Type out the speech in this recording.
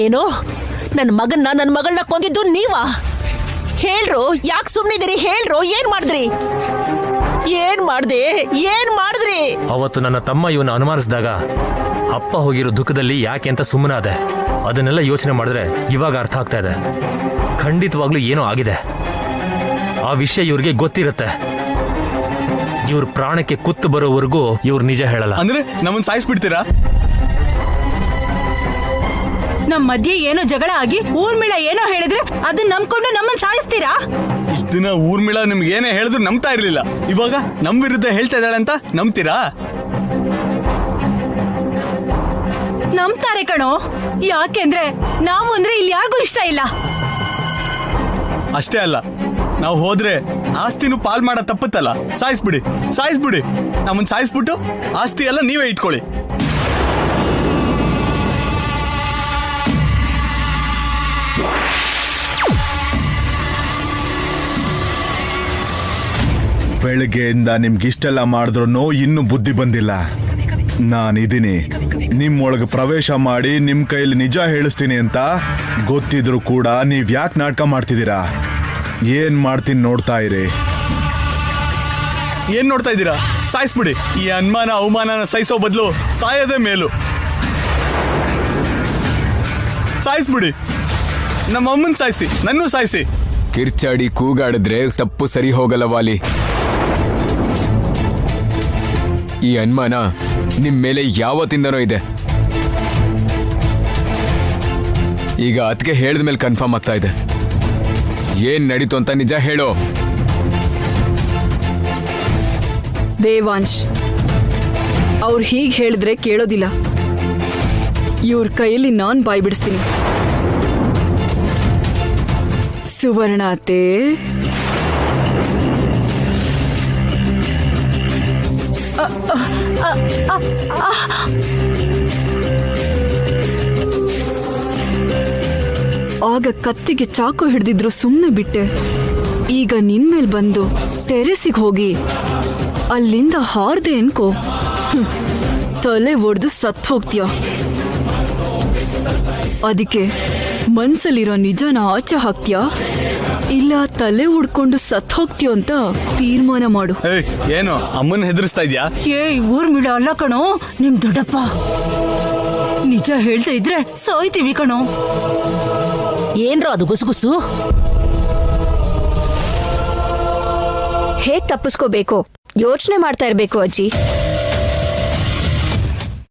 ಏನೋ ನನ್ನ ಮಗಳನ್ನ ಕೊಂದಿದ್ದು ನೀವಾ? ಹೇಳ್ರು, ಯಾಕೆ ಸುಮ್ಮನಿದ್ದೀರಿ? ಹೇಳ್ರು, ಏನ್ ಮಾಡಿದ್ರಿ? ಅವತ್ತು ನನ್ನ ತಮ್ಮ ಇವನ್ನ ಅನುಮಾನಿಸಿದಾಗ ಅಪ್ಪ ಹೋಗಿರೋ ದುಃಖದಲ್ಲಿ ಯಾಕೆ ಅಂತ ಸುಮ್ಮನಾದೆ. ಅದನ್ನೆಲ್ಲ ಯೋಚನೆ ಮಾಡಿದ್ರೆ ಇವಾಗ ಅರ್ಥ ಆಗ್ತಾ ಇದೆ. ಖಂಡಿತವಾಗ್ಲೂ ಏನೋ ಆಗಿದೆ. ಆ ವಿಷಯ ಇವ್ರಿಗೆ ಗೊತ್ತಿರುತ್ತೆ. ಇವ್ರ ಪ್ರಾಣಕ್ಕೆ ಕುತ್ತು ಬರೋವರೆಗೂ ಇವ್ರು ನಿಜ ಹೇಳಲ್ಲ. ಅಂದ್ರೆ ನಮ್ಮನ್ನ ಸಾಯಿಸ್ಬಿಡ್ತೀರಾ? ನಮ್ ಮಧ್ಯೆ ಏನೋ ಜಗಳ ಆಗಿ ಊರ್ಮಿಳ ಏನೋ ಹೇಳಿದ್ರೆ ಅದನ್ನ ನಂಬ್ಕೊಂಡು ನಮ್ಮನ್ನ ಸಾಯಿಸ್ತೀರಾ? ಇಷ್ಟ ದಿನ ಊರ್ಮಿಳ ನಿಮ್ಗೆ ಏನೇ ಹೇಳಿದ್ರು ನಂಬ್ತಾ ಇರ್ಲಿಲ್ಲ. ಇವಾಗ ನಮ್ ವಿರುದ್ಧ ಹೇಳ್ತಾ ಇದ್ದಾಳೆ ಅಂತ ನಂಬ್ತೀರಾ? ನಂಬ್ತಾರೆ ಕಣೋ. ಯಾಕೆಂದ್ರೆ ನಾವು ಅಂದ್ರೆ ಇಲ್ಲಿ ಯಾರಿಗೂ ಇಷ್ಟ ಇಲ್ಲ. ಅಷ್ಟೇ ಅಲ್ಲ, ನಾವು ಹೋದ್ರೆ ಆಸ್ತಿನೂ ಪಾಲ್ ಮಾಡ ತಪ್ಪತ್ತಲ್ಲ. ಸಾಯಿಸ್ಬಿಡಿ. ನಮ್ಮನ್ನ ಸಾಯಿಸ್ಬಿಟ್ಟು ಆಸ್ತಿ ಎಲ್ಲ ನೀವೇ ಇಟ್ಕೊಳ್ಳಿ. ಬೆಳಗ್ಗೆಯಿಂದ ನಿಮ್ಗಿಷ್ಟೆಲ್ಲ ಮಾಡಿದ್ರು ಇನ್ನೂ ಬುದ್ಧಿ ಬಂದಿಲ್ಲ. ನಾನಿದ್ದೀನಿ, ನಿಮ್ಮೊಳಗೆ ಪ್ರವೇಶ ಮಾಡಿ ನಿಮ್ ಕೈಲಿ ನಿಜ ಹೇಳಿಸ್ತೀನಿ ಅಂತ ಗೊತ್ತಿದ್ರು ಕೂಡ ನೀವ್ ಯಾಕೆ ನಾಟಕ ಮಾಡ್ತಿದ್ದೀರಾ? ಏನ್ ಮಾಡ್ತೀನಿ ನೋಡ್ತಾ ಇರಿ. ಏನ್ ನೋಡ್ತಾ ಇದ್ದೀರಾ? ಸಾಯಿಸ್ಬಿಡಿ. ಈ ಅನುಮಾನ ಅವಮಾನನ ಸಹಿಸೋ ಬದಲು ಸಾಯೋದೇ ಮೇಲು. ಸಾಯಿಸ್ಬಿಡಿ. ನಮ್ಮ ಅಮ್ಮನ್ ಸಾಯಿಸಿ, ನನ್ನೂ ಸಾಯಿಸಿ. ಕಿರ್ಚಾಡಿ ಕೂಗಾಡಿದ್ರೆ ತಪ್ಪು ಸರಿ ಹೋಗಲ್ಲ ವಾಲಿ. ಈ ಅನುಮಾನ ನಿಮ್ ಮೇಲೆ ಯಾವತ್ತಿಂದನೋ ಇದೆ. ಈಗ ಅದಕ್ಕೆ ಹೇಳಿದ ಮೇಲೆ ಕನ್ಫರ್ಮ್ ಆಗ್ತಾ ಇದೆ. ಏನ್ ನಡೀತು ಅಂತ ನಿಜ ಹೇಳೋ. ದೇವಾಂಶ್ ಅವ್ರು ಹೀಗೆ ಹೇಳಿದ್ರೆ ಕೇಳೋದಿಲ್ಲ. ಇವ್ರ ಕೈಯಲ್ಲಿ ನಾನ್ ಬಾಯ್ ಬಿಡಿಸ್ತೀನಿ. ಸುವರ್ಣ ಅತ್ತೆ, ಆಗ ಕತ್ತಿಗೆ ಚಾಕು ಹಿಡಿದಿದ್ರು ಸುಮ್ಮನೆ ಬಿಟ್ಟೆ. ಈಗ ನಿನ್ಮೇಲ್ ಬಂದು ಟೆರೆಸಿಗೆ ಹೋಗಿ ಅಲ್ಲಿಂದ ಹಾರ್ದೆ ಅನ್ಕೋ, ತಲೆ ಒಡೆದು ಸತ್ ಹೋಗ್ತೀಯ. ಅದಕ್ಕೆ ಮನ್ಸಲ್ಲಿರೋ ನಿಜನ ಆಚೆ ಹಾಕ್ತೀಯಾ ಇಲ್ಲ ತಲೆ ಉಡ್ಕೊಂಡು ಸತ್ ಹೋಗ್ತೀಯೋ ಅಂತ ತೀರ್ಮಾನ ಮಾಡು. ಏನು ಅಮ್ಮನ್ ಹೆದರ್ಸ್ತಾ ಇದ್ಯಾ? ಊರ್ಮಿಳ ಅಲ್ಲ ಕಣೋ, ನಿಮ್ ದೊಡ್ಡಪ್ಪ. ನಿಜ ಹೇಳ್ತಾ ಇದ್ರೆ ಸಾಯ್ತೀವಿ ಕಣೋ. ಏನ್ರೋ ಅದು ಗುಸುಗುಸು? ಹೇಗ್ ತಪ್ಪಿಸ್ಕೋಬೇಕು ಯೋಚನೆ ಮಾಡ್ತಾ ಇರ್ಬೇಕು ಅಜ್ಜಿ.